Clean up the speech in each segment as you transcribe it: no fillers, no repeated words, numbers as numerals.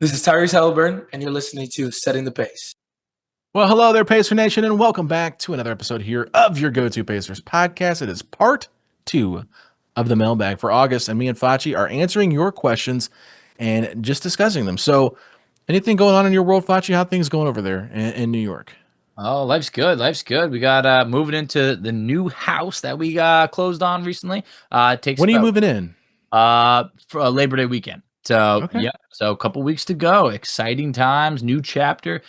This is Tyrese, and you're listening to Setting the Pace. Well, hello there, Pacer Nation, and welcome back to another episode here of your Go-To Pacers podcast. It is part 2 of the Mailbag for August, and me and Facci are answering your questions and just discussing them. So, anything going on in your world, Facci? How are things going over there in New York? Oh, life's good. Life's good. We got moving into the new house that we closed on recently. It takes when are you moving in? For a Labor Day weekend. So Okay. yeah, so a couple weeks to go. Exciting times, new chapter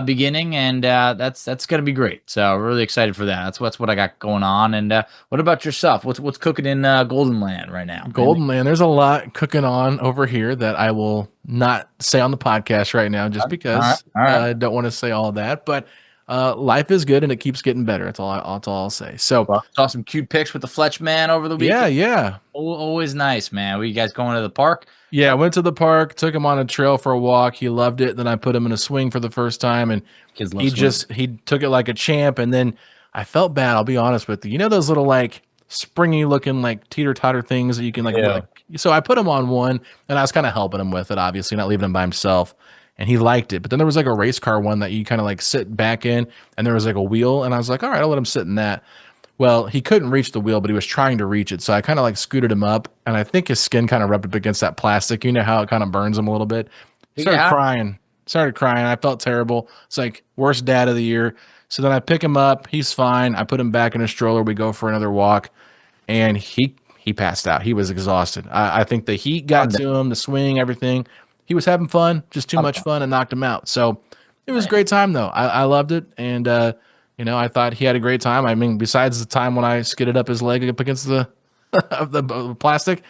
beginning, and that's gonna be great. So really excited for that. That's what I got going on. And what about yourself? What's cooking in Golden Land right now? Golden Land. There's a lot cooking on over here that I will not say on the podcast right now, just because all right. I don't want to say all that. But life is good and it keeps getting better. That's all I'll say. So saw some cute pics with the Fletch man over the weekend. Yeah. Always nice, man. Were you guys going to the park? Yeah, I went to the park, took him on a trail for a walk. He loved it. Then I put him in a swing for the first time, and Kids love he took it like a champ. And then I felt bad. I'll be honest with you. You know those little like springy looking like teeter totter things that you can so I put him on one, and I was kind of helping him with it, obviously not leaving him by himself. And he liked it. But then there was like a race car one that you kind of like sit back in, and there was like a wheel, and I was like, all right, I'll let him sit in that. Well, he couldn't reach the wheel, but he was trying to reach it. So I kind of like scooted him up, and I think his skin kind of rubbed up against that plastic. You know how it kind of burns him a little bit. Started crying. I felt terrible. It's like worst dad of the year. So then I pick him up. He's fine. I put him back in a stroller. We go for another walk, and he passed out. He was exhausted. I think the heat got to him, the swing, everything. He was having fun, just too much fun, and knocked him out. So it was a great time, though. I loved it, and I thought he had a great time. I mean, besides the time when I skidded up his leg up against the the plastic,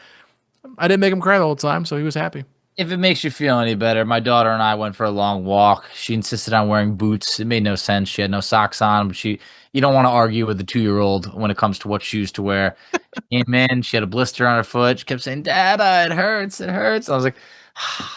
I didn't make him cry the whole time, so he was happy. If it makes you feel any better, my daughter and I went for a long walk. She insisted on wearing boots. It made no sense. She had no socks on, but you don't want to argue with a 2-year-old when it comes to what shoes to wear. She came in, she had a blister on her foot. She kept saying, "Dada, it hurts, it hurts." I was like,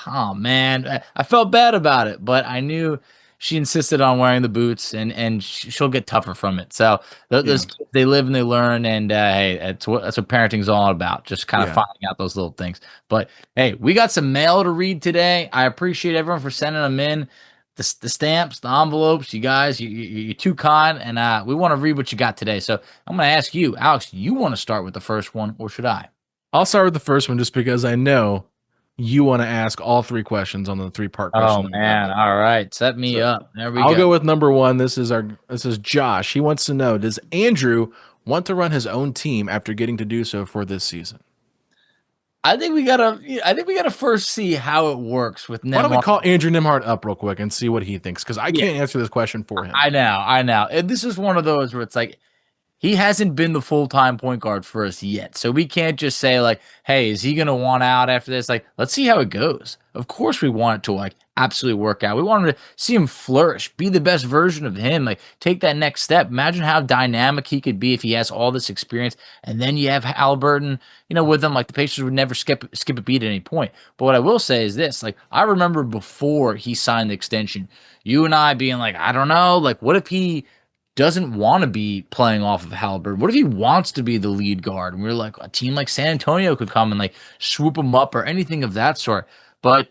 oh man, I felt bad about it, but I knew she insisted on wearing the boots, and she'll get tougher from it. So those kids, they live and they learn, and hey, that's what parenting's all about, just kind of finding out those little things. But hey, we got some mail to read today. I appreciate everyone for sending them in. The stamps, the envelopes, you guys, you're too kind, and we want to read what you got today. So I'm going to ask you, Alex, you want to start with the first one, or should I? I'll start with the first one just because I know you want to ask all 3 questions on the 3-part question. Oh man! All right, set me up. There we go. I'll go with number 1. This is Josh. He wants to know: does Andrew want to run his own team after getting to do so for this season? I think we gotta first see how it works with Nembhard. Why don't we call Andrew Nembhard up real quick and see what he thinks? Because I can't answer this question for him. I know. And this is one of those where it's like, he hasn't been the full-time point guard for us yet. So we can't just say like, hey, is he going to want out after this? Like, let's see how it goes. Of course we want it to like absolutely work out. We want him to see him flourish, be the best version of him, like take that next step. Imagine how dynamic he could be if he has all this experience. And then you have Halliburton, with him. Like the Pacers would never skip a beat at any point. But what I will say is this, like I remember before he signed the extension, you and I being like, I don't know, like what if he doesn't want to be playing off of Halliburton? What if he wants to be the lead guard? And we're like, a team like San Antonio could come and like swoop him up or anything of that sort. But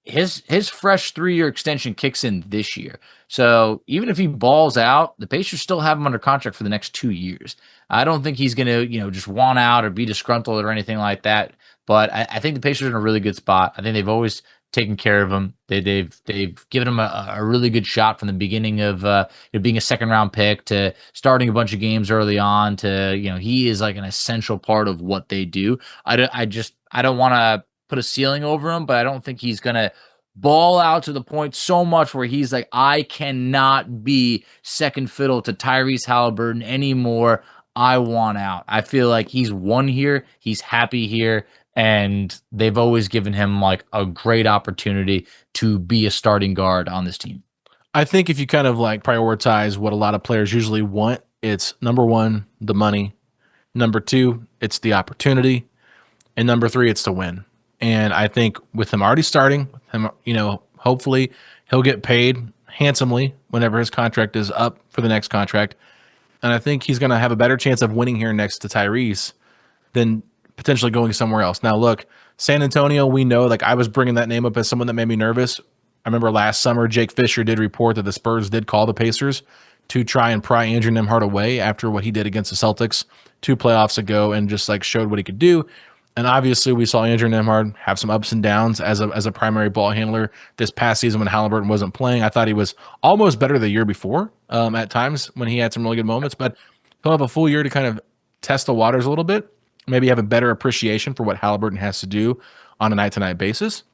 his fresh 3-year extension kicks in this year. So even if he balls out, the Pacers still have him under contract for the next 2 years. I don't think he's going to, just want out or be disgruntled or anything like that. But I think the Pacers are in a really good spot. I think they've always taken care of him. They've given him a really good shot from the beginning of being a 2nd-round pick to starting a bunch of games early on to he is like an essential part of what they do. I don't want to put a ceiling over him, but I don't think he's gonna ball out to the point so much where he's like, I cannot be second fiddle to Tyrese Halliburton anymore. I want out. I feel like he's won here. He's happy here. And they've always given him like a great opportunity to be a starting guard on this team. I think if you kind of like prioritize what a lot of players usually want, it's number 1, the money. Number 2, it's the opportunity. And number 3, it's to win. And I think with him already starting, hopefully he'll get paid handsomely whenever his contract is up for the next contract. And I think he's going to have a better chance of winning here next to Tyrese than potentially going somewhere else. Now, look, San Antonio, we know, like I was bringing that name up as someone that made me nervous. I remember last summer, Jake Fisher did report that the Spurs did call the Pacers to try and pry Andrew Nembhard away after what he did against the Celtics 2 playoffs ago and just like showed what he could do. And obviously we saw Andrew Nembhard have some ups and downs as a primary ball handler this past season when Halliburton wasn't playing. I thought he was almost better the year before at times when he had some really good moments, but he'll have a full year to kind of test the waters a little bit, maybe have a better appreciation for what Halliburton has to do on a night-to-night basis.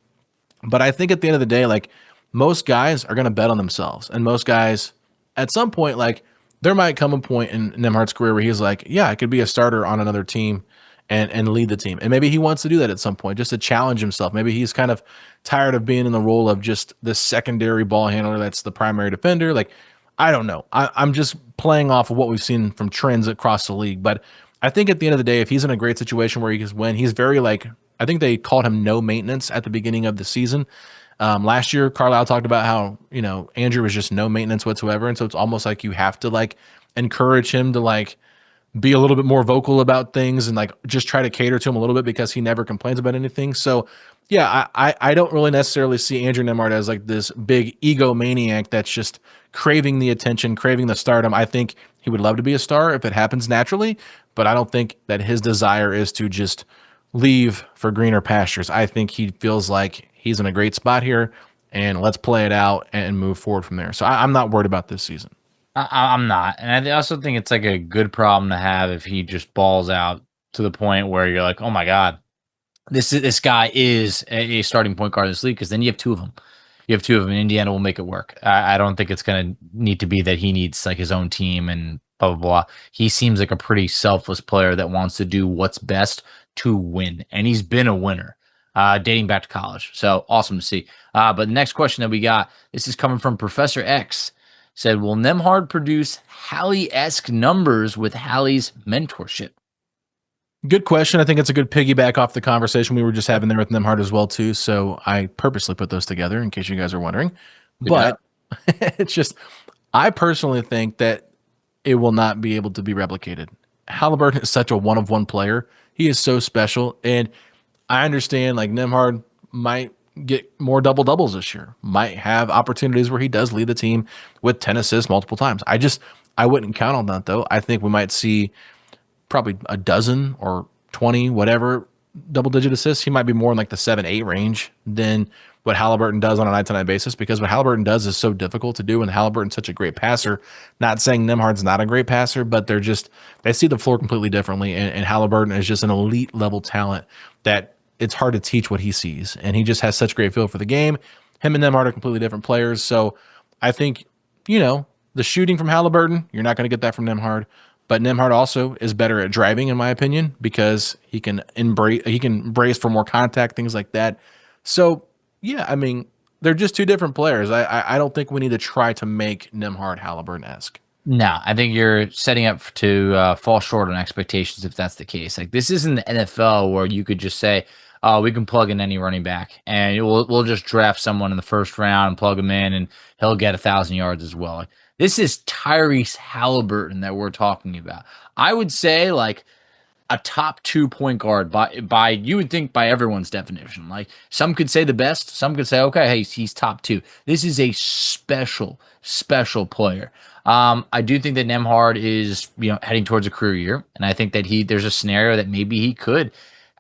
But I think at the end of the day, like most guys are going to bet on themselves. And most guys at some point, like there might come a point in Nembhard's career where he's like, yeah, I could be a starter on another team and lead the team. And maybe he wants to do that at some point just to challenge himself. Maybe he's kind of tired of being in the role of just the secondary ball handler that's the primary defender. Like, I don't know. I'm just playing off of what we've seen from trends across the league. But I think at the end of the day, if he's in a great situation where he can win, he's very like, I think they called him no maintenance at the beginning of the season. Last year, Carlisle talked about how, you know, Andrew was just no maintenance whatsoever. And so it's almost like you have to like encourage him to like be a little bit more vocal about things and like just try to cater to him a little bit because he never complains about anything. So yeah, I don't really necessarily see Andrew Nembhard as like this big egomaniac that's just craving the attention, craving the stardom. I think he would love to be a star if it happens naturally, but I don't think that his desire is to just leave for greener pastures. I think he feels like he's in a great spot here and let's play it out and move forward from there. So I'm not worried about this season. I'm not. And I also think it's like a good problem to have if he just balls out to the point where you're like, oh my God, this guy is a starting point guard in this league, because then you have 2 of them. You have 2 of them, and Indiana will make it work. I don't think it's going to need to be that he needs like his own team and blah, blah, blah. He seems like a pretty selfless player that wants to do what's best to win. And he's been a winner dating back to college. So awesome to see. But the next question that we got, this is coming from Professor X. Said, will Nembhard produce Hali-esque numbers with Hali's mentorship? Good question. I think it's a good piggyback off the conversation we were just having there with Nembhard as well, too. So I purposely put those together in case you guys are wondering. But it's just, I personally think that it will not be able to be replicated. Halliburton is such a one-of-one player. He is so special. And I understand, like, Nembhard might get more double-doubles this year, might have opportunities where he does lead the team with 10 assists multiple times. I wouldn't count on that, though. I think we might see probably a dozen or 20, whatever, double-digit assists. He might be more in like the 7-8 range than what Halliburton does on a night-to-night basis, because what Halliburton does is so difficult to do, and Halliburton's such a great passer. Not saying Nembhard's not a great passer, but they see the floor completely differently, and Halliburton is just an elite-level talent that it's hard to teach what he sees, and he just has such great feel for the game. Him and Nembhard are completely different players, so I think, you know, the shooting from Halliburton, you're not going to get that from Nembhard, but Nembhard also is better at driving, in my opinion, because he can brace for more contact, things like that. So, yeah, I mean, they're just 2 different players. I don't think we need to try to make Nembhard Halliburton-esque. No, I think you're setting up to fall short on expectations if that's the case. Like, this isn't the NFL where you could just say, oh, we can plug in any running back, and we'll just draft someone in the first round and plug him in, and he'll get 1,000 yards as well. Like, this is Tyrese Halliburton that we're talking about. I would say, like, a top 2 point guard by you would think by everyone's definition. Like, some could say the best, some could say, okay, hey, he's top 2. This is a special special player. I do think that Nembhard is, heading towards a career year, and I think that there's a scenario that maybe he could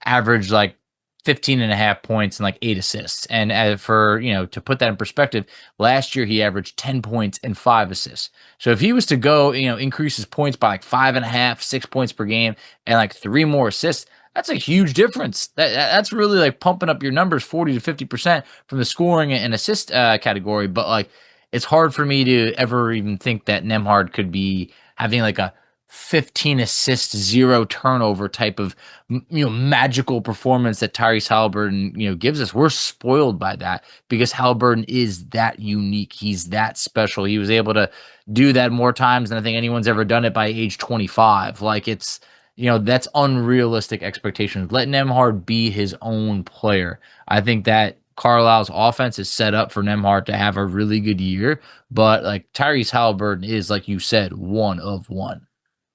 average like 15.5 points and like 8 assists. And to put that in perspective, last year he averaged 10 points and 5 assists. So if he was to go, increase his points by like 5.5, 6 points per game and like 3 more assists, that's a huge difference. That's really like pumping up your numbers 40 to 50% from the scoring and assist category. But like, it's hard for me to ever even think that Nembhard could be having like a 15 assist, 0 turnover type of magical performance that Tyrese Halliburton gives us. We're spoiled by that because Halliburton is that unique. He's that special. He was able to do that more times than I think anyone's ever done it by age 25. Like, it's that's unrealistic expectations. Let Nembhard be his own player. I think that Carlisle's offense is set up for Nembhard to have a really good year, but like Tyrese Halliburton is, like you said, one of one.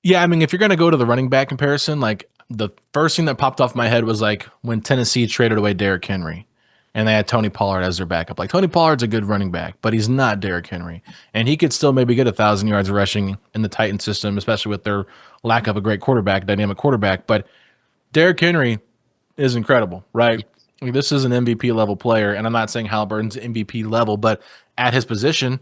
Yeah, I mean, if you're going to go to the running back comparison, like the first thing that popped off my head was like when Tennessee traded away Derrick Henry and they had Tony Pollard as their backup. Like Tony Pollard's a good running back, but he's not Derrick Henry. And he could still maybe get 1,000 yards rushing in the Titan system, especially with their lack of a great quarterback, dynamic quarterback. But Derrick Henry is incredible, right? Like, this is an MVP level player, and I'm not saying Halliburton's MVP level, but at his position,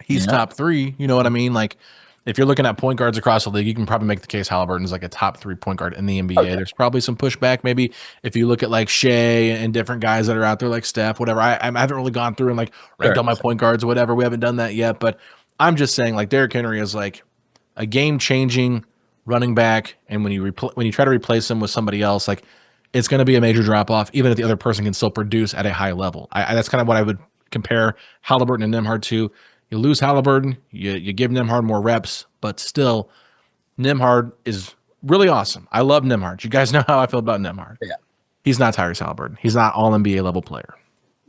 he's top 3. You know what I mean? Like, if you're looking at point guards across the league, you can probably make the case Halliburton's like a top 3 point guard in the NBA. Okay. There's probably some pushback. Maybe if you look at like Shea and different guys that are out there like Steph, whatever. I haven't really gone through and like ranked all my point guards or whatever. We haven't done that yet. But I'm just saying like Derrick Henry is like a game-changing running back. And when you try to replace him with somebody else, like it's going to be a major drop-off, even if the other person can still produce at a high level. That's kind of what I would compare Halliburton and Nembhard to. You lose Halliburton, you give Nembhard more reps, but still, Nembhard is really awesome. I love Nembhard. You guys know how I feel about Nembhard. Yeah. He's not Tyrese Halliburton. He's not all NBA level player.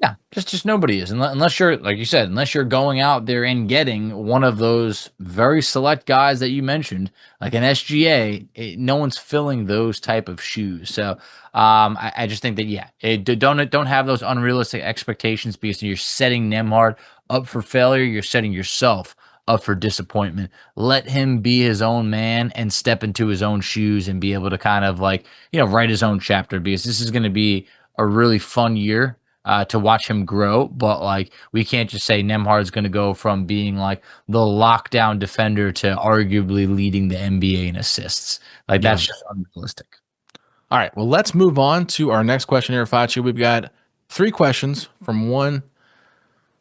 Yeah, just nobody is. Unless you're, like you said, unless you're going out there and getting one of those very select guys that you mentioned, like an SGA, no one's filling those type of shoes. So I just think that, don't have those unrealistic expectations because you're setting Nembhard up for failure. You're setting yourself up for disappointment. Let him be his own man and step into his own shoes and be able to kind of like, write his own chapter, because this is going to be a really fun year to watch him grow. But like, we can't just say Nembhard's going to go from being like the lockdown defender to arguably leading the NBA in assists. Like, that's just unrealistic. All right, well, let's move on to our next question here, Facci. We've got 3 questions from one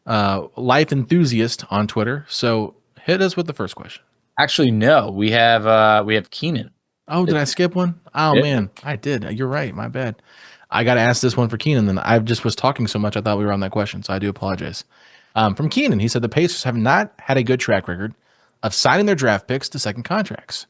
life enthusiast on Twitter. So hit us with the first question. Actually, no, we have Keenan. Oh, did I skip one? Oh, man, I did. You're right. My bad. I got to ask this one for Keenan. Then I just was talking so much, I thought we were on that question, so I do apologize. From Keenan, he said the Pacers have not had a good track record of signing their draft picks to second contracts.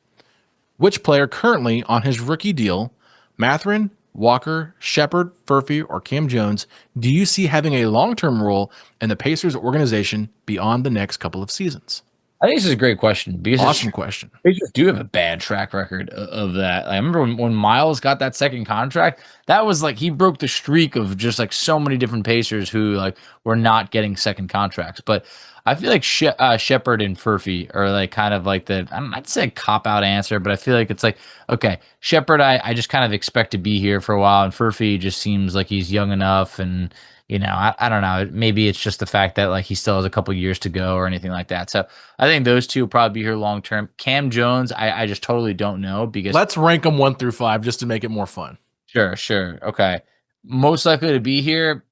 Which player currently on his rookie deal, Mathurin, Walker, Sheppard, Furphy, or Cam Jones, do you see having a long-term role in the Pacers organization beyond the next couple of seasons? I think this is a great question. Because awesome question. Pacers do have a bad track record of that. I remember when Miles got that second contract, that was like he broke the streak of just like so many different Pacers who like were not getting second contracts. But I feel like Sheppard and Furphy are like kind of like I'd say cop-out answer, but I feel like it's like, okay, Sheppard, I just kind of expect to be here for a while, and Furphy just seems like he's young enough, and I don't know, maybe it's just the fact that like he still has a couple years to go or anything like that. So I think those two will probably be here long term. Cam Jones, I just totally don't know, because let's rank them 1 through 5 just to make it more fun. Sure. Okay. Most likely to be here,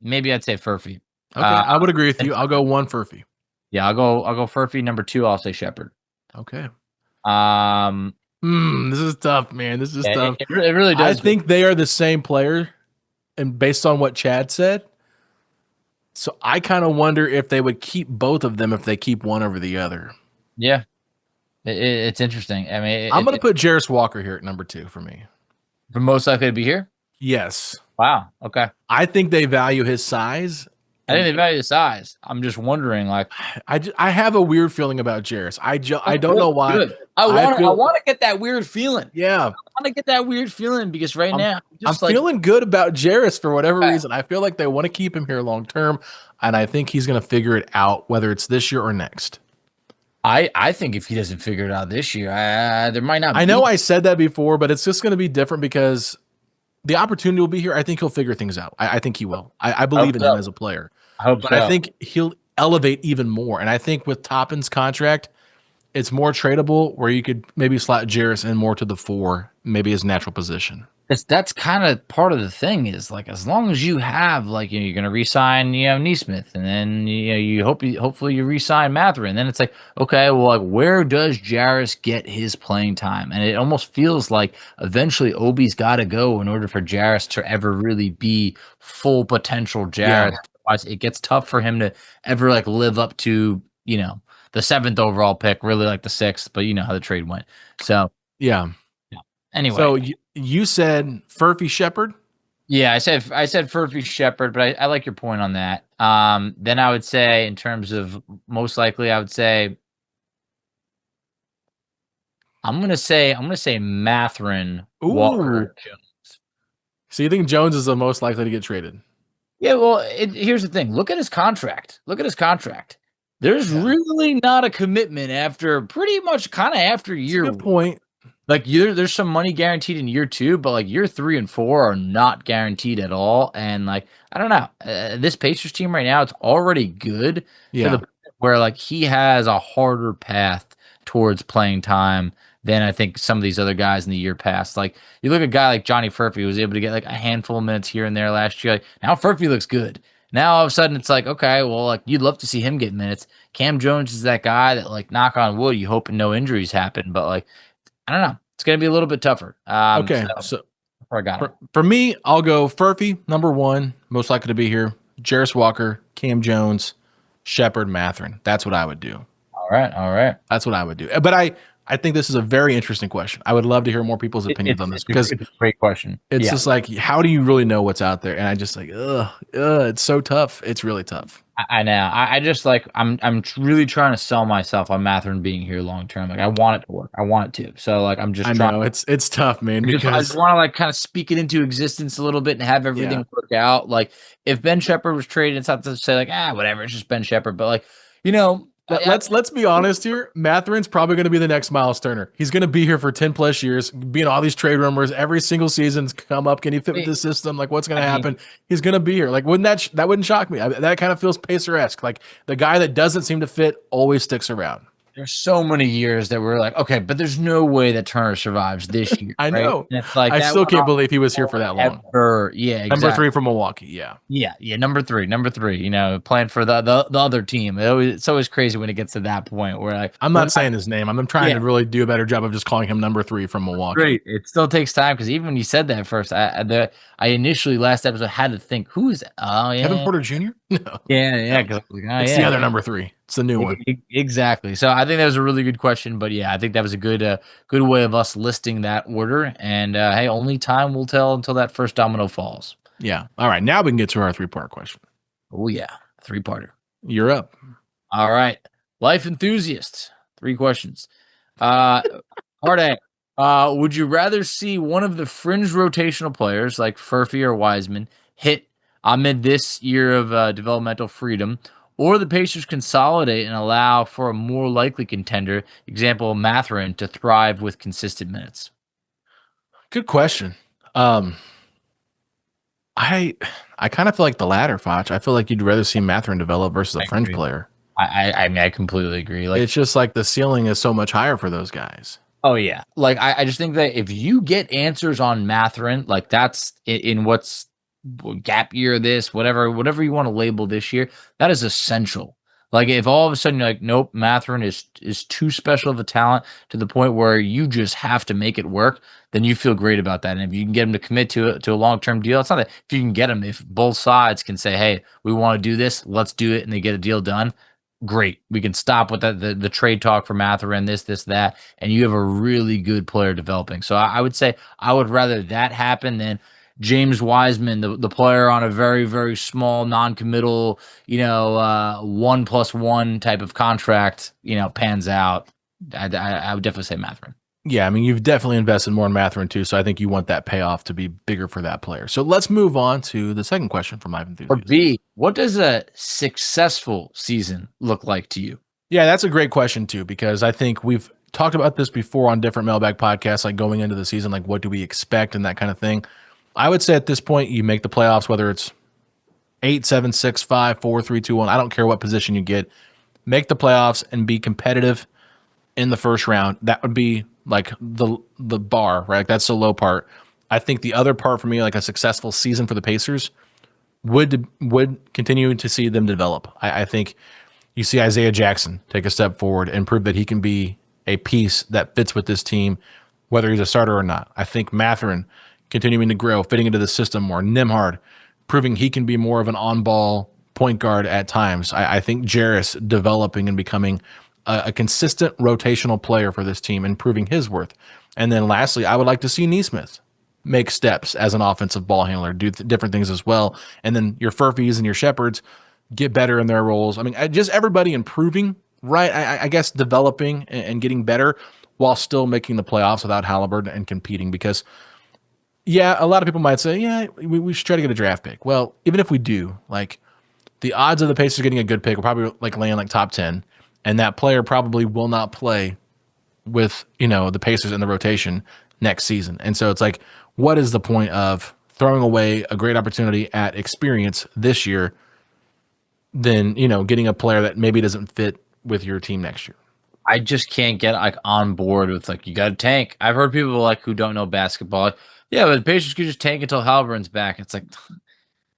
maybe I'd say Furphy. Okay, I would agree with you. I'll go 1 Furphy. Yeah, I'll go Furphy. Number 2, I'll say Sheppard. Okay. This is tough, man. This is tough. It really does. I think they are the same player, and based on what Chad said, so I kind of wonder if they would keep both of them if they keep one over the other. Yeah, it's interesting. I mean, I'm going to put Jarris Walker here at number 2 for me. For most likely to be here? Yes. Wow. Okay. I think they value his size. I think they value the size. I'm just wondering, like, I have a weird feeling about Jarris. I don't know why. Good. I want to get that weird feeling. Yeah, I want to get that weird feeling because now I'm feeling good about Jarris for whatever reason. I feel like they want to keep him here long term, and I think he's going to figure it out, whether it's this year or next. I think if he doesn't figure it out this year, there might not. I know I said that before, but it's just going to be different because the opportunity will be here. I think he'll figure things out. I think he will. I believe in him as a player. I hope but I think he'll elevate even more. And I think with Toppin's contract, it's more tradable where you could maybe slot Jarris in more to the 4, maybe his natural position. That's kind of part of the thing is like, as long as you have like, you're going to re-sign, Nesmith, and then, hopefully you re-sign Mathurin. Then it's like, okay, well, like where does Jarris get his playing time? And it almost feels like eventually Obi's got to go in order for Jarris to ever really be full potential Jarris. Yeah. It gets tough for him to ever like live up to, the 7th overall pick, really like the 6th, but you know how the trade went. So, yeah. Anyway. So you said Furphy Sheppard? Yeah, I said Furphy Sheppard, but I like your point on that. Then I would say in terms of most likely, I would say I'm gonna say Mathurin, Walker, Jones. So you think Jones is the most likely to get traded? Yeah, well, here's the thing. Look at his contract. There's really not a commitment after pretty much kind of after year. Good point. Like there's some money guaranteed in year 2, but like year 3 and 4 are not guaranteed at all. And like I don't know, this Pacers team right now, it's already good to the point where like he has a harder path towards playing time than I think some of these other guys in the year past. Like you look at a guy like Johnny Furphy, who was able to get like a handful of minutes here and there last year. Like now Furphy looks good. Now all of a sudden it's like, okay, well, like you'd love to see him get minutes. Cam Jones is that guy that, like, knock on wood, you hope no injuries happen, but like I don't know. It's going to be a little bit tougher. Okay, so for me, I'll go Furphy, number 1, most likely to be here. Jarris Walker, Cam Jones, Sheppard, Mathurin. That's what I would do. All right. That's what I would do. But I think this is a very interesting question. I would love to hear more people's opinions on this because it's a great question. It's just like, how do you really know what's out there? And I just like, it's so tough. It's really tough. I know. I just like I'm really trying to sell myself on Mathurin being here long term. Like I want it to work. I want it to. So like I'm just I trying. know it's tough, man. Because I just want to like kind of speak it into existence a little bit and have everything work out. Like if Ben Sheppard was traded, it's not to say like whatever, it's just Ben Sheppard. But like let's be honest here. Mathurin's probably going to be the next Miles Turner. He's going to be here for 10 plus years, being all these trade rumors every single season's come up. Can he fit with the system? Like what's going to happen? He's going to be here. Like that wouldn't shock me. That kind of feels Pacer-esque. Like the guy that doesn't seem to fit always sticks around. There's so many years that we're like, okay, but there's no way that Turner survives this year. I know. Right? It's like I still can't believe he was here for that long. Yeah, exactly. Number 3 from Milwaukee. Yeah. Number three. Playing for the other team. It's always crazy when it gets to that point where like I'm not saying his name. I'm trying to really do a better job of just calling him number 3 from Milwaukee. Great. It still takes time because even when you said that first, I initially last episode had to think, who is that? Oh yeah, Kevin Porter Jr. No. Yeah. It's the other number 3. It's the new one. Exactly. So I think that was a really good question, but I think that was a good way of us listing that order. And hey, only time will tell until that first domino falls. Yeah. All right. Now we can get to our 3-part question. Oh yeah, 3-parter. You're up. All right. Life enthusiast. 3 questions. Part A. Would you rather see one of the fringe rotational players like Furphy or Wiseman hit amid this year of developmental freedom, or the Pacers consolidate and allow for a more likely contender, example Mathurin, to thrive with consistent minutes? Good question. I kind of feel like the latter, Facci. I feel like you'd rather see Mathurin develop versus a fringe player. I mean, I completely agree. Like it's just like the ceiling is so much higher for those guys. Oh yeah, like I just think that if you get answers on Mathurin, like that's in what's gap year, this whatever you want to label this year, that is essential. Like if all of a sudden you're like, nope, Mathurin is too special of a talent to the point where you just have to make it work, then you feel great about that. And if you can get him to commit to a long-term deal, it's not that if you can get him, if both sides can say, hey, we want to do this, let's do it, and they get a deal done, great. We can stop with the trade talk for Mathurin, this, that, and you have a really good player developing. So I would say I would rather that happen than James Wiseman, the player on a very, very small, non-committal, 1+1 type of contract, pans out. I would definitely say Mathurin. Yeah, I mean, you've definitely invested more in Mathurin too, so I think you want that payoff to be bigger for that player. So let's move on to the second question from Live Enthusiast. Or B, what does a successful season look like to you? Yeah, that's a great question too, because I think we've talked about this before on different Mailbag podcasts, like going into the season, like what do we expect and that kind of thing. I would say at this point, you make the playoffs, whether it's 8, 7, 6, 5, 4, 3, 2, 1. I don't care what position you get. Make the playoffs and be competitive in the first round. That would be like the bar, right? That's the low part. I think the other part for me, like a successful season for the Pacers, would continue to see them develop. I think you see Isaiah Jackson take a step forward and prove that he can be a piece that fits with this team, whether he's a starter or not. I think Mathurin continuing to grow, fitting into the system more. Nembhard proving he can be more of an on-ball point guard at times. I think Jarris developing and becoming a consistent rotational player for this team and proving his worth. And then lastly, I would like to see Nesmith make steps as an offensive ball handler, do different things as well. And then your Furphys and your Sheppards get better in their roles. I mean, just everybody improving, right? I guess developing and getting better while still making the playoffs without Halliburton and competing. Because, yeah, a lot of people might say, yeah, we should try to get a draft pick. Well, even if we do, like, the odds of the Pacers getting a good pick will probably like land like top 10, and that player probably will not play with, the Pacers in the rotation next season. And so it's like, what is the point of throwing away a great opportunity at experience this year than, getting a player that maybe doesn't fit with your team next year? I just can't get like on board with like, you got to tank. I've heard people like who don't know basketball, like, yeah, but the Pacers could just tank until Halliburton's back. It's like,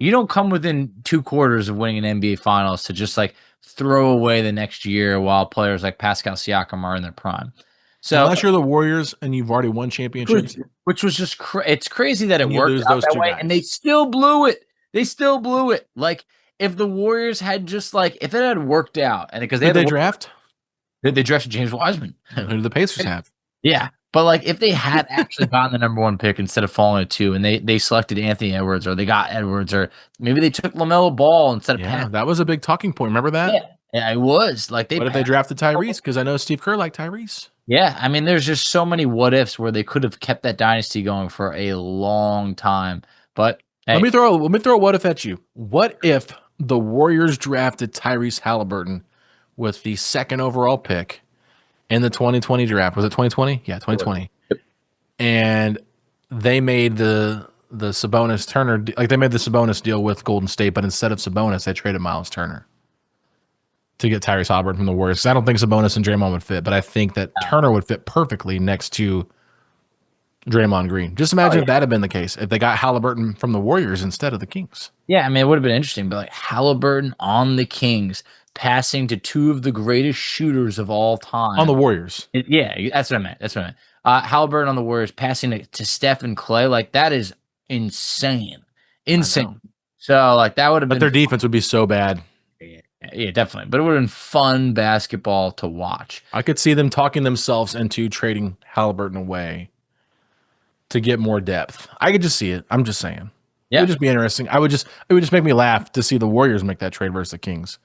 you don't come within 2 quarters of winning an NBA Finals to just like throw away the next year while players like Pascal Siakam are in their prime. So unless you're the Warriors and you've already won championships, which was just it's crazy that it worked out that way, and they still blew it. They still blew it. Like if the Warriors had just like if it had worked out, and because they draft, they drafted James Wiseman. Who do the Pacers have? Yeah. But like if they had actually gotten the number 1 pick instead of falling to 2, and they selected Anthony Edwards, or they got Edwards, or maybe they took LaMelo Ball instead of Pat. That was a big talking point. Remember that? Yeah, it was. Like what if they drafted Tyrese? Because I know Steve Kerr liked Tyrese. Yeah, I mean, there's just so many what ifs where they could have kept that dynasty going for a long time. But hey. let me throw a what if at you. What if the Warriors drafted Tyrese Halliburton with the 2nd overall pick in the 2020 draft? Was it 2020? Yeah, 2020. Yep. And they made the Sabonis Turner, like they made the Sabonis deal with Golden State, but instead of Sabonis, they traded Miles Turner to get Tyrese Halliburton from the Warriors. I don't think Sabonis and Draymond would fit, but I think that Turner would fit perfectly next to Draymond Green. Just imagine if that had been the case, if they got Halliburton from the Warriors instead of the Kings. Yeah, I mean, it would have been interesting, but like Halliburton on the Kings, passing to 2 of the greatest shooters of all time. On the Warriors. That's what I meant. Halliburton on the Warriors, passing to Steph and Clay, like that is insane. So like that would have been. But their defense would be so bad. Yeah, definitely. But it would have been fun basketball to watch. I could see them talking themselves into trading Halliburton away to get more depth. I could just see it. I'm just saying. Yeah. It would just be interesting. It would just make me laugh to see the Warriors make that trade versus the Kings.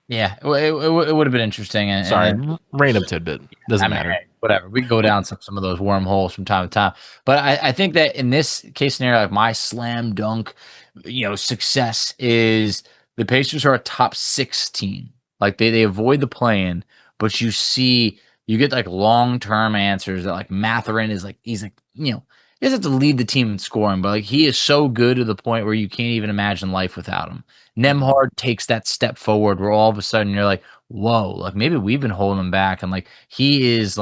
Yeah, it would have been interesting. Random tidbit. Doesn't matter. Hey, whatever. We can go down some of those wormholes from time to time. But I think that in this case scenario, like my slam dunk, success is the Pacers are a top 6 team. Like they avoid the play-in, but you get like long-term answers that like Mathurin is like, he's like, he doesn't have to lead the team in scoring, but like he is so good to the point where you can't even imagine life without him. Nembhard takes that step forward where all of a sudden you're like, whoa, like maybe we've been holding him back. And like, he is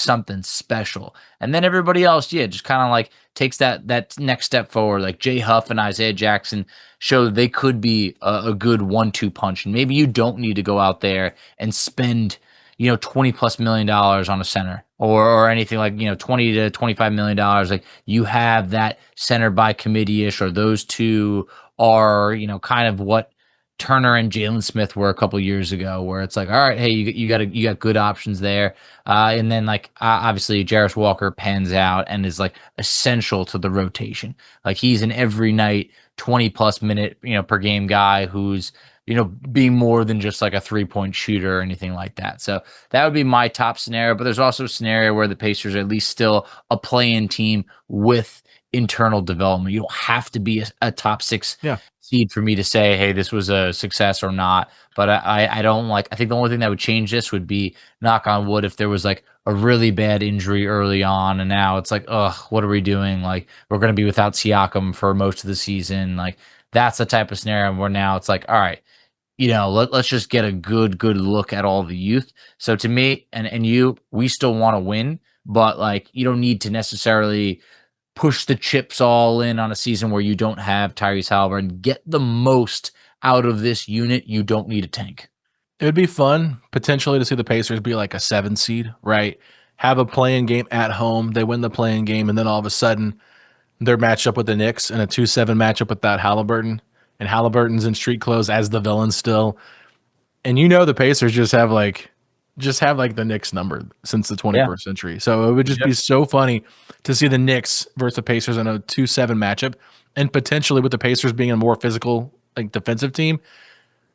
something special. And then everybody else, just kind of like takes that next step forward. Like Jay Huff and Isaiah Jackson show that they could be a good 1-2 punch. And maybe you don't need to go out there and spend, $20+ million on a center or anything like, $20 to $25 million. Like you have that center by committee-ish, or those two are, kind of what Turner and Jalen Smith were a couple years ago, where it's like, all right, hey, you got good options there. And then like, obviously Jarris Walker pans out and is like essential to the rotation. Like he's an every night 20+ minute, per game guy who's, being more than just like a 3-point shooter or anything like that. So that would be my top scenario. But there's also a scenario where the Pacers are at least still a play-in team with internal development. You don't have to be a top 6 seed for me to say, hey, this was a success or not. But I think the only thing that would change this would be, knock on wood, if there was like a really bad injury early on, and now it's like, ugh, what are we doing? Like we're going to be without Siakam for most of the season. Like that's the type of scenario where now it's like, all right, let's just get a good look at all the youth. So to me and you, we still want to win, but like you don't need to necessarily push the chips all in on a season where you don't have Tyrese Halliburton. Get the most out of this unit. You don't need a tank. It would be fun potentially to see the Pacers be like a 7 seed, right? Have a play-in game at home. They win the play-in game, and then all of a sudden they're matched up with the Knicks in a 2-7 matchup without Halliburton. And Halliburton's in street clothes as the villain still. And the Pacers just have like the Knicks number since the 21st century. So it would just be so funny to see the Knicks versus the Pacers in a 2-7 matchup, and potentially with the Pacers being a more physical, like defensive team,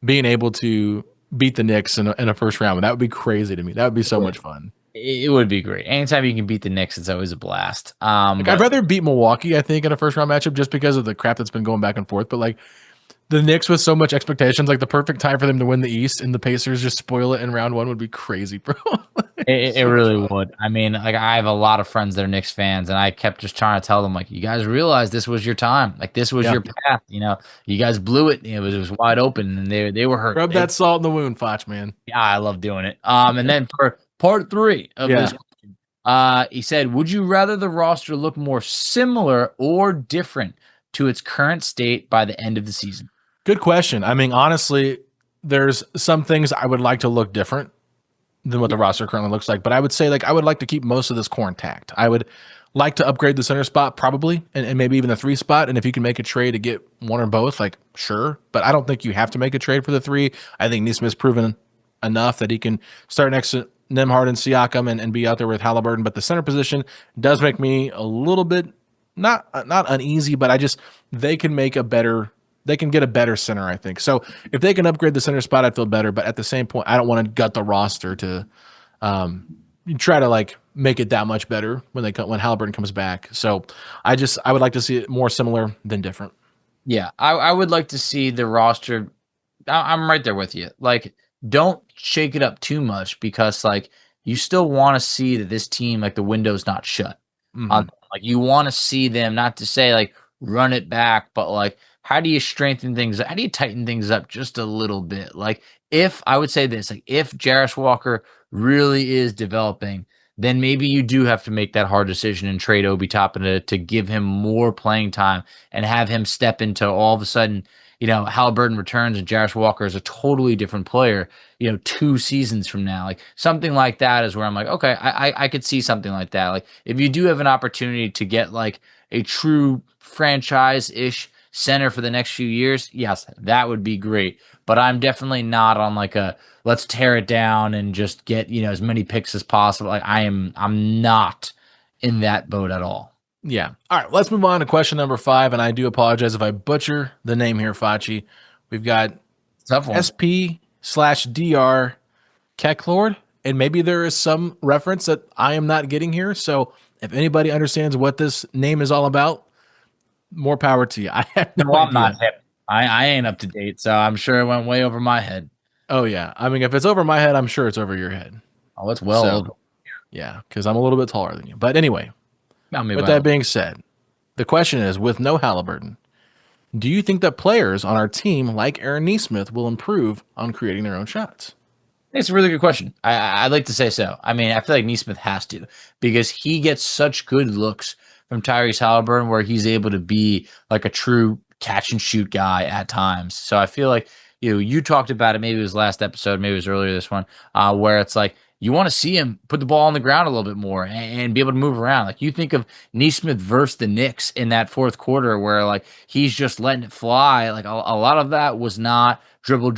being able to beat the Knicks in a first round. That would be crazy to me. That would be so much fun. It would be great. Anytime you can beat the Knicks, it's always a blast. I'd rather beat Milwaukee, I think, in a first round matchup just because of the crap that's been going back and forth. But like the Knicks with so much expectations, like the perfect time for them to win the East and the Pacers just spoil it in round one would be crazy, bro. It really would. I mean, like I have a lot of friends that are Knicks fans, and I kept just trying to tell them, like, you guys realize this was your time, like this was your path. You guys blew it. It was wide open, and they were hurt. Rub that salt in the wound, Facci, man. Yeah, I love doing it. And then for part 3 of this question, he said, would you rather the roster look more similar or different to its current state by the end of the season? Good question. I mean, honestly, there's some things I would like to look different than what the roster currently looks like. But I would say, like, I would like to keep most of this core intact. I would like to upgrade the center spot probably, and maybe even the 3 spot. And if you can make a trade to get one or both, like, sure. But I don't think you have to make a trade for the 3. I think Nesmith's proven enough that he can start next to Nembhard and Siakam and be out there with Halliburton. But the center position does make me a little bit not uneasy, but they can make a better. They can get a better center, I think. So if they can upgrade the center spot, I'd feel better. But at the same point, I don't want to gut the roster to try to like make it that much better when Halliburton comes back. So I would like to see it more similar than different. Yeah, I would like to see the roster. I'm right there with you. Like, don't shake it up too much because like you still want to see that this team, like the window's not shut. Like you want to see them, not to say like run it back, but like, how do you strengthen things? How do you tighten things up just a little bit? Like if I would say this, like if Jarris Walker really is developing, then maybe you do have to make that hard decision and trade Obi Toppin to give him more playing time and have him step into all of a sudden, Halliburton returns and Jarris Walker is a totally different player, 2 seasons from now. Like something like that is where I'm like, okay, I could see something like that. Like if you do have an opportunity to get like a true franchise-ish center for the next few years, yes, that would be great. But I'm definitely not on like a let's tear it down and just get as many picks as possible. Like I'm not in that boat at all. Yeah. All right, let's move on to question number 5. And I do apologize if I butcher the name here, Facci. We've got SP/DR Kecklord, and maybe there is some reference that I am not getting here. So if anybody understands what this name is all about, more power to you. I have no idea. I'm not hip. I ain't up to date, so I'm sure it went way over my head. Oh, yeah. I mean, if it's over my head, I'm sure it's over your head. Oh, it's well over. Yeah, because I'm a little bit taller than you. But anyway, with that being said, the question is, with no Halliburton, do you think that players on our team, like Aaron Nesmith, will improve on creating their own shots? It's a really good question. I'd like to say so. I mean, I feel like Nesmith has to because he gets such good looks from Tyrese Halliburton where he's able to be like a true catch and shoot guy at times. So I feel like, you talked about it, maybe it was last episode, maybe it was earlier this one, where it's like, you want to see him put the ball on the ground a little bit more and be able to move around. Like you think of Nesmith versus the Knicks in that fourth quarter where like he's just letting it fly. Like a lot of that was not dribble,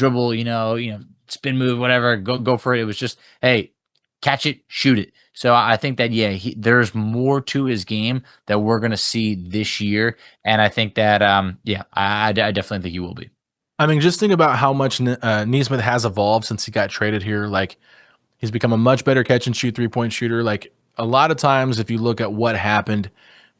spin move, whatever, go for it. It was just, hey, catch it, shoot it. So I think that, there's more to his game that we're going to see this year. And I think that, I definitely think he will be. I mean, just think about how much Nesmith has evolved since he got traded here. Like he's become a much better catch and shoot 3-point shooter. Like a lot of times, if you look at what happened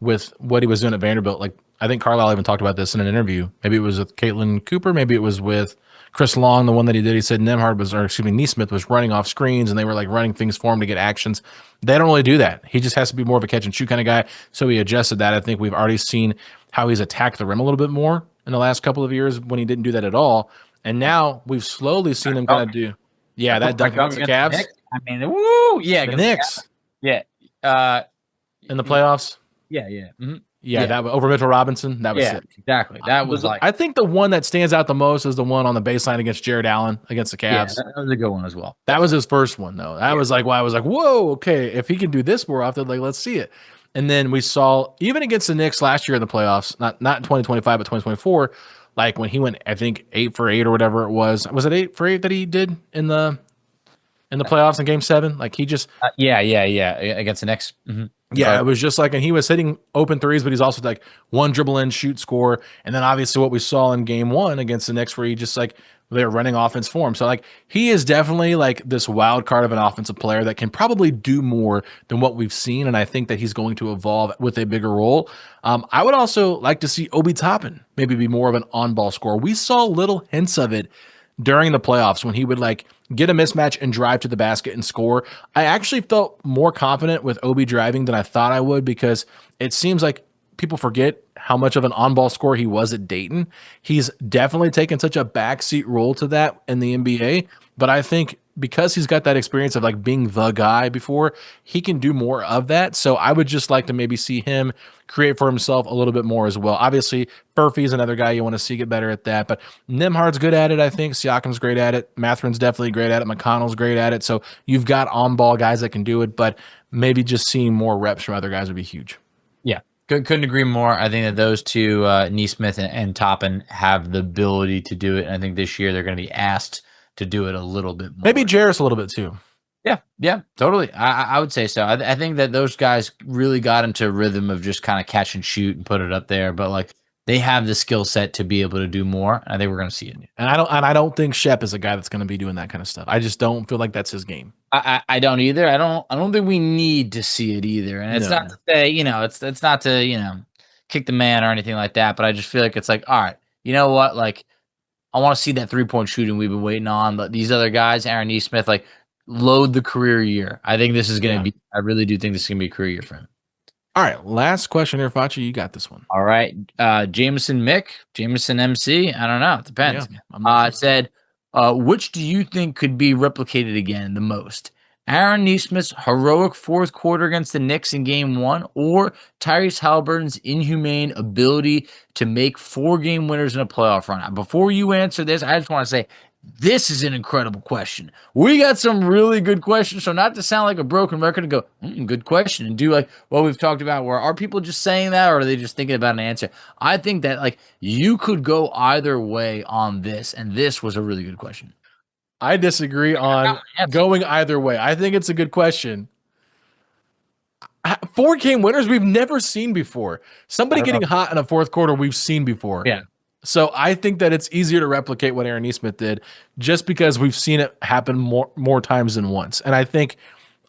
with what he was doing at Vanderbilt, like I think Carlisle even talked about this in an interview. Maybe it was with Caitlin Cooper. Maybe it was with Chris Long, the one that he did. He said Nesmith was running off screens and they were like running things for him to get actions. They don't really do that. He just has to be more of a catch and shoot kind of guy. So he adjusted that. I think we've already seen how he's attacked the rim a little bit more in the last couple of years when he didn't do that at all. And now we've slowly seen him kind of do. Yeah, that dunk against the Cavs. I mean, woo! Yeah, the Knicks. Yeah. In the playoffs. Yeah. Mm-hmm. Yeah, that over Mitchell Robinson. That was sick. Exactly. That was like. I think the one that stands out the most is the one on the baseline against Jared Allen against the Cavs. Yeah, that was a good one as well. That was his first one though. That was like why I was like, whoa, okay. If he can do this more often, like let's see it. And then we saw even against the Knicks last year in the playoffs, not in 2025 but 2024, like when he went, I think 8 for 8 or whatever it was. Was it 8 for 8 that he did in the playoffs in Game 7? Like he just yeah against the Knicks. Mm-hmm. Yeah, it was just like, and he was hitting open threes, but he's also like one dribble in, shoot, score. And then obviously what we saw in game one against the Knicks, where he just like, they're running offense for him. So like, he is definitely like this wild card of an offensive player that can probably do more than what we've seen. And I think that he's going to evolve with a bigger role. I would also like to see Obi Toppin maybe be more of an on-ball scorer. We saw little hints of it during the playoffs when he would like get a mismatch and drive to the basket and score. I actually felt more confident with Obi driving than I thought I would, because it seems like people forget how much of an on-ball scorer he was at Dayton. He's definitely taken such a backseat role to that in the NBA, but I think because he's got that experience of like being the guy before, he can do more of that. So I would just like to maybe see him create for himself a little bit more as well. Obviously, Furphy is another guy you want to see get better at that, but Nembhard's good at it, I think. Siakam's great at it. Mathurin's definitely great at it. McConnell's great at it. So you've got on-ball guys that can do it, but maybe just seeing more reps from other guys would be huge. Yeah, couldn't agree more. I think that those two, Nesmith and Toppin, have the ability to do it. And I think this year they're going to be asked to do it a little bit more. Maybe Jarris a little bit too. Yeah, totally. I would say so. I think that those guys really got into a rhythm of just kind of catch and shoot and put it up there. But like, they have the skill set to be able to do more. I think we're going to see it. And I don't think Shep is a guy that's going to be doing that kind of stuff. I just don't feel like that's his game. I don't either. I don't think we need to see it either. And it's not to say, it's not to, kick the man or anything like that. But I just feel like it's like, all right, you know what? Like, I want to see that 3-point shooting we've been waiting on. But these other guys, Aaron Nesmith, like, load the career year. I think this is going to be, I really do think this is going to be a career year for him. All right. Last question here, Facci. You got this one. All right. Jameson MC. I don't know. It depends. Yeah, said, which do you think could be replicated again the most? Aaron Nesmith's heroic fourth quarter against the Knicks in game one, or Tyrese Halliburton's inhumane ability to make 4-game winners in a playoff run? Before you answer this, I just want to say, this is an incredible question. We got some really good questions. So not to sound like a broken record and go, good question, and do like what we've talked about, where are people just saying that, or are they just thinking about an answer? I think that like you could go either way on this, and this was a really good question. I disagree on going either way. I think it's a good question. 4-game winners we've never seen before. Somebody getting hot in a fourth quarter we've seen before. Yeah. So I think that it's easier to replicate what Aaron Nesmith did, just because we've seen it happen more times than once. And I think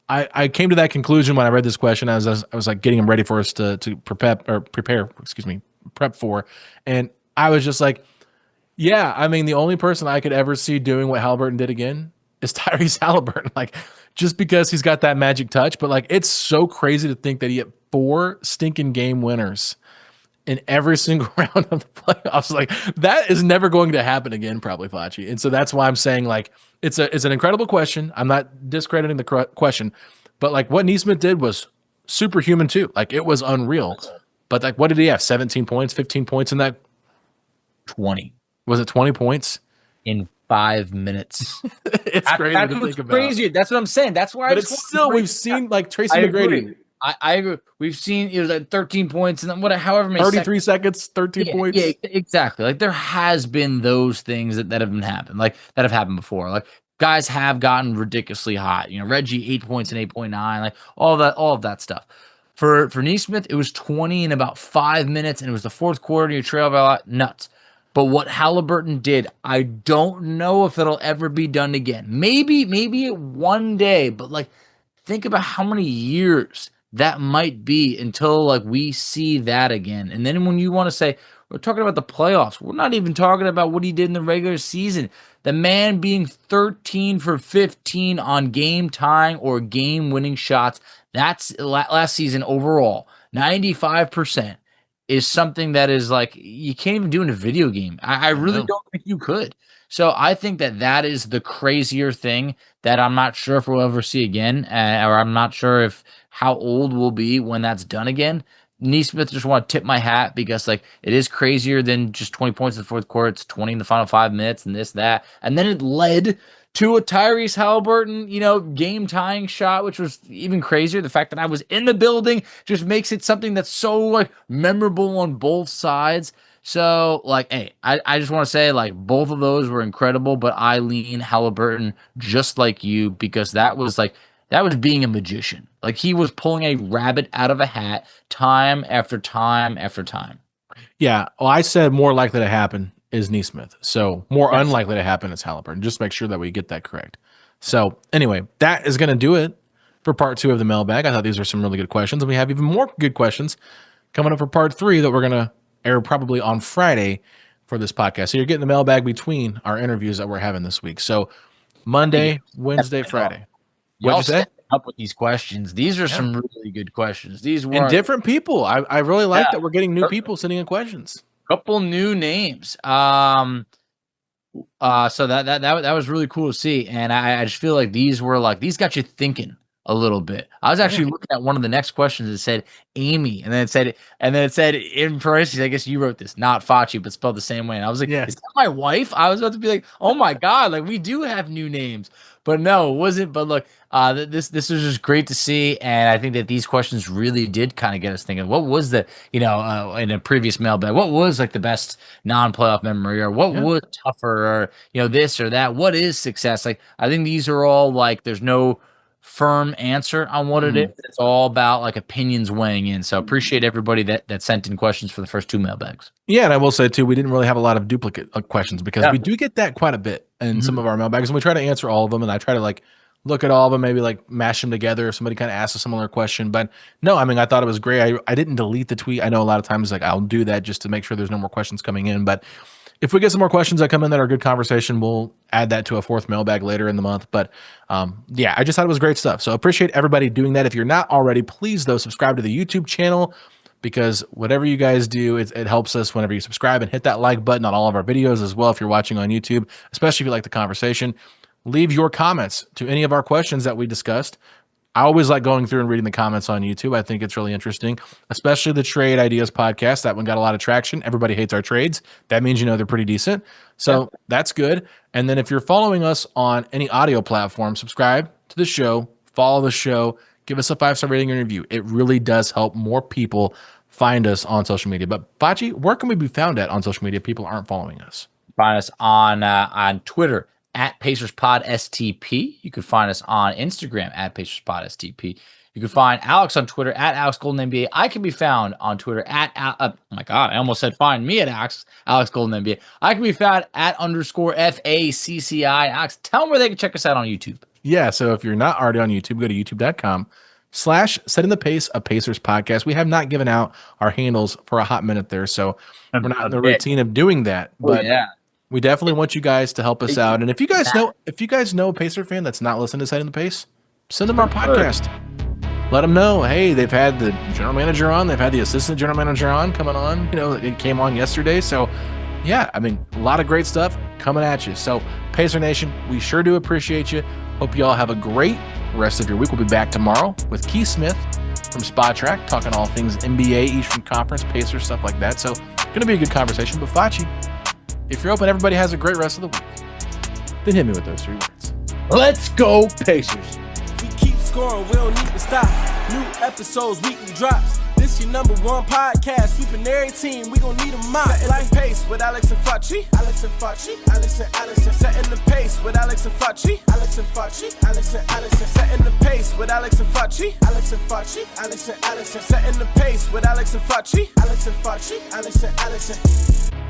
I came to that conclusion when I read this question. I was like getting him ready for us to prep for, and I was just like, yeah, I mean, the only person I could ever see doing what Halliburton did again is Tyrese Halliburton. Like, just because he's got that magic touch, but like, it's so crazy to think that he had 4 stinking game winners in every single round of the playoffs. Like, that is never going to happen again, probably, Facci. And so that's why I'm saying, like, it's an incredible question. I'm not discrediting the question, but like what Nesmith did was superhuman too. Like, it was unreal. But like, what did he have? 17 points, 15 points in that? 20. Was it 20 points? In 5 minutes. It's crazy to think about. Crazy. That's what I'm saying. That's why. But it's still, we've seen like Tracy McGrady. I agree. We've seen it was like 13 points and then however many 33 seconds, 13 points. Yeah, exactly. Like, there has been those things that have been happened, like that have happened before. Like, guys have gotten ridiculously hot. Reggie 8 points and 8.9, like all of that stuff. For Nesmith, it was 20 in about 5 minutes, and it was the fourth quarter. You trail by a lot, nuts. But what Halliburton did, I don't know if it'll ever be done again. Maybe one day, but like, think about how many years that might be until like we see that again. And then when you want to say, we're talking about the playoffs, we're not even talking about what he did in the regular season. The man being 13 for 15 on game tying or game winning shots. That's last season overall, 95%. Is something that is like, you can't even do in a video game. I really don't think you could. So I think that is the crazier thing that I'm not sure if we'll ever see again, or I'm not sure if how old we'll be when that's done again. Nesmith, just want to tip my hat, because like, it is crazier than just 20 points in the fourth quarter. It's 20 in the final 5 minutes and this, that. And then it led to a Tyrese Halliburton, game tying shot, which was even crazier. The fact that I was in the building just makes it something that's so like memorable on both sides. So like, hey, I just want to say, like, both of those were incredible, but I lean Halliburton just like you, because that was like, that was being a magician. Like he was pulling a rabbit out of a hat time after time after time. Yeah. Well, I said more likely to happen is Neesmith. So more unlikely to happen is Halliburton. Just make sure that we get that correct. So anyway, that is going to do it for part 2 of the mailbag. I thought these were some really good questions, and we have even more good questions coming up for part 3 that we're going to air probably on Friday for this podcast. So you're getting the mailbag between our interviews that we're having this week. So Monday, Wednesday, Friday. What'd you say? Up with these questions. These are some really good questions. These were and different people. I really like that we're getting new people sending in questions. Couple new names. So that was really cool to see, and I just feel like these got you thinking a little bit. I was actually looking at one of the next questions that said Amy, and then it said in parentheses, I guess you wrote this, not Facci, but spelled the same way. And I was like, is that my wife? I was about to be like, oh my God, like we do have new names. But no, it wasn't. But look, this was just great to see, and I think that these questions really did kind of get us thinking. What was the, in a previous mailbag, what was like the best non-playoff memory, or what was tougher, or this or that? What is success? Like I think these are all like there's no firm answer on what it is. It's all about like opinions weighing in. So appreciate everybody that sent in questions for the first 2 mailbags. Yeah, and I will say too, we didn't really have a lot of duplicate questions because we do get that quite a bit in some of our mailbags, and we try to answer all of them. And I try to like look at all of them, maybe like mash them together if somebody kind of asks a similar question. But no, I mean, I thought it was great. I didn't delete the tweet. I know a lot of times like I'll do that just to make sure there's no more questions coming in. But if we get some more questions that come in that are good conversation, we'll add that to a 4th mailbag later in the month. But yeah, I just thought it was great stuff. So appreciate everybody doing that. If you're not already, please though, subscribe to the YouTube channel, because whatever you guys do, it helps us whenever you subscribe, and hit that like button on all of our videos as well. If you're watching on YouTube, especially if you like the conversation, leave your comments to any of our questions that we discussed. I always like going through and reading the comments on YouTube. I think it's really interesting, especially the Trade Ideas podcast. That one got a lot of traction. Everybody hates our trades. That means they're pretty decent. So that's good. And then if you're following us on any audio platform, subscribe to the show, follow the show, give us a 5-star rating and review. It really does help more people find us on social media. But Facci, where can we be found at on social media if people aren't following us? Find us on Twitter at PacersPodSTP. You can find us on Instagram at PacersPodSTP. You can find Alex on Twitter at AlexGoldenNBA. I can be found on Twitter at oh my God, I almost said find me at AlexGoldenNBA. I can be found at _FACCI. Alex, tell them where they can check us out on YouTube. Yeah, so if you're not already on YouTube, go to youtube.com/setting the pace, a Pacers podcast. We have not given out our handles for a hot minute there, so we're not in the routine of doing that. But we definitely want you guys to help us out. And if you guys know a Pacer fan that's not listening to Setting the Pace, send them our podcast. Let them know, hey, they've had the general manager on, they've had the assistant general manager on, coming on. It came on yesterday. So yeah, I mean, a lot of great stuff coming at you. So Pacer Nation, we sure do appreciate you. Hope you all have a great rest of your week. We'll be back tomorrow with Keith Smith from Spot Track, talking all things NBA, Eastern Conference, Pacers, stuff like that. So gonna be a good conversation. But Facci, if you're open, everybody has a great rest of the week. Then hit me with those 3 words. Let's go, Pacers. We keep scoring, we don't need to stop. New episodes, weekly drops. This your #1 podcast. Sweeping every team, we gon' need a mop. Setting the pace with Alex and Facci. Alex and Facci. Alex and Allison. Setting the pace with Alex and Facci. Alex and Facci. Alex and Allison. Setting the pace with Alex and Facci. Alex and Facci. Alex and Allison. Setting the pace with Alex and Facci. Alex and Facci. Alex and Allison.